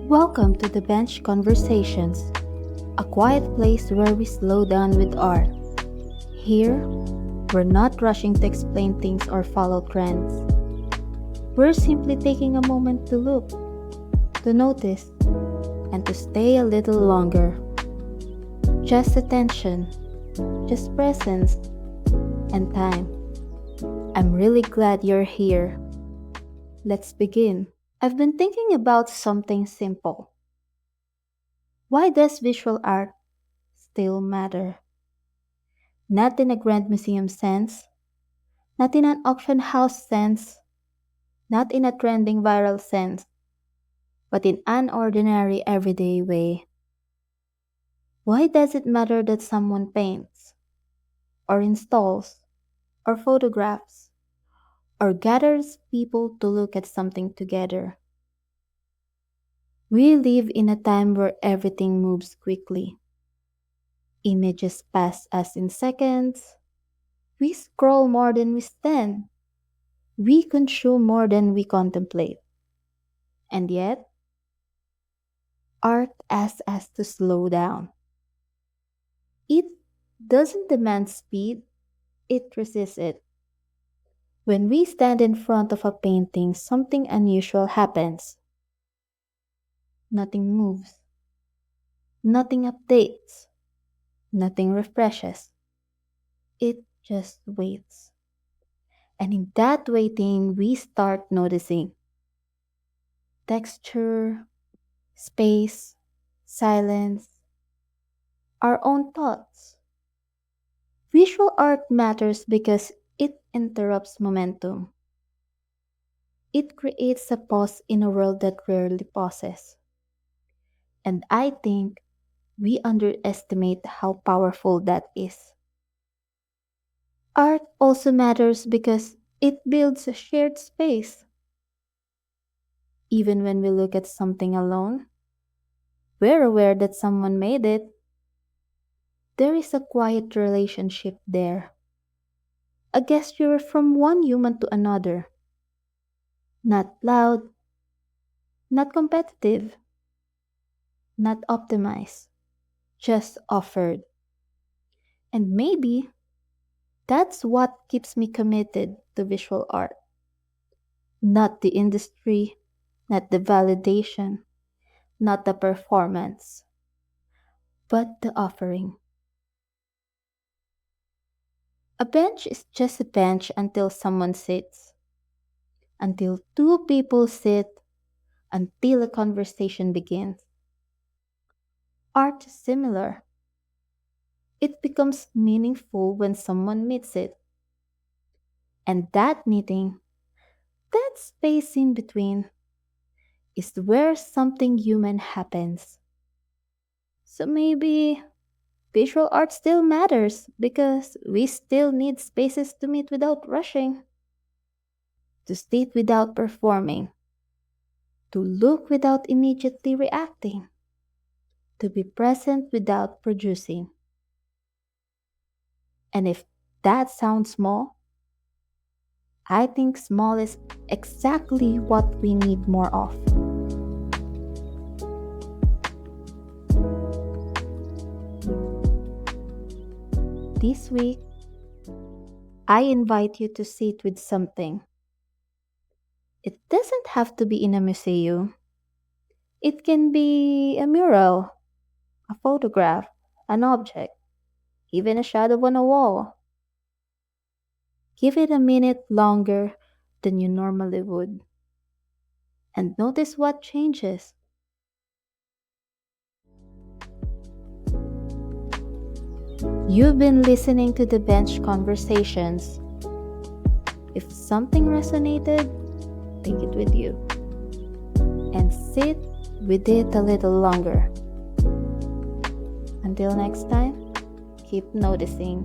Welcome to the Bench Conversations, a quiet place where we slow down with art. Here, we're not rushing to explain things or follow trends. We're simply taking a moment to look, to notice, and to stay a little longer. Just attention, just presence, and time. I'm really glad you're here. Let's begin. I've been thinking about something simple. Why does visual art still matter? Not in a grand museum sense, not in an auction house sense, not in a trending viral sense, but in an ordinary everyday way. Why does it matter that someone paints, or installs, or photographs, or gathers people to look at something together? We live in a time where everything moves quickly. Images pass us in seconds. We scroll more than we stand. We consume more than we contemplate. And yet, art asks us to slow down. It doesn't demand speed, it resists it. When we stand in front of a painting, something unusual happens. Nothing moves. Nothing updates. Nothing refreshes. It just waits. And in that waiting, we start noticing texture, space, silence, our own thoughts. Visual art matters because it interrupts momentum. It creates a pause in a world that rarely pauses. And I think we underestimate how powerful that is. Art also matters because it builds a shared space. Even when we look at something alone, we're aware that someone made it. There is a quiet relationship there, a gesture from one human to another. Not loud, not competitive, not optimized, just offered. And maybe that's what keeps me committed to visual art. Not the industry, not the validation, not the performance, but the offering. A bench is just a bench until someone sits, until two people sit, until a conversation begins. Art is similar. It becomes meaningful when someone meets it. And that meeting, that space in between, is where something human happens. So maybe visual art still matters because we still need spaces to meet without rushing, to sit without performing, to look without immediately reacting, to be present without producing. And if that sounds small, I think small is exactly what we need more of. This week, I invite you to sit with something. It doesn't have to be in a museum. It can be a mural, a photograph, an object, even a shadow on a wall. Give it a minute longer than you normally would. And notice what changes. You've been listening to the Bench Conversations. If something resonated, take it with you. And sit with it a little longer. Until next time, keep noticing.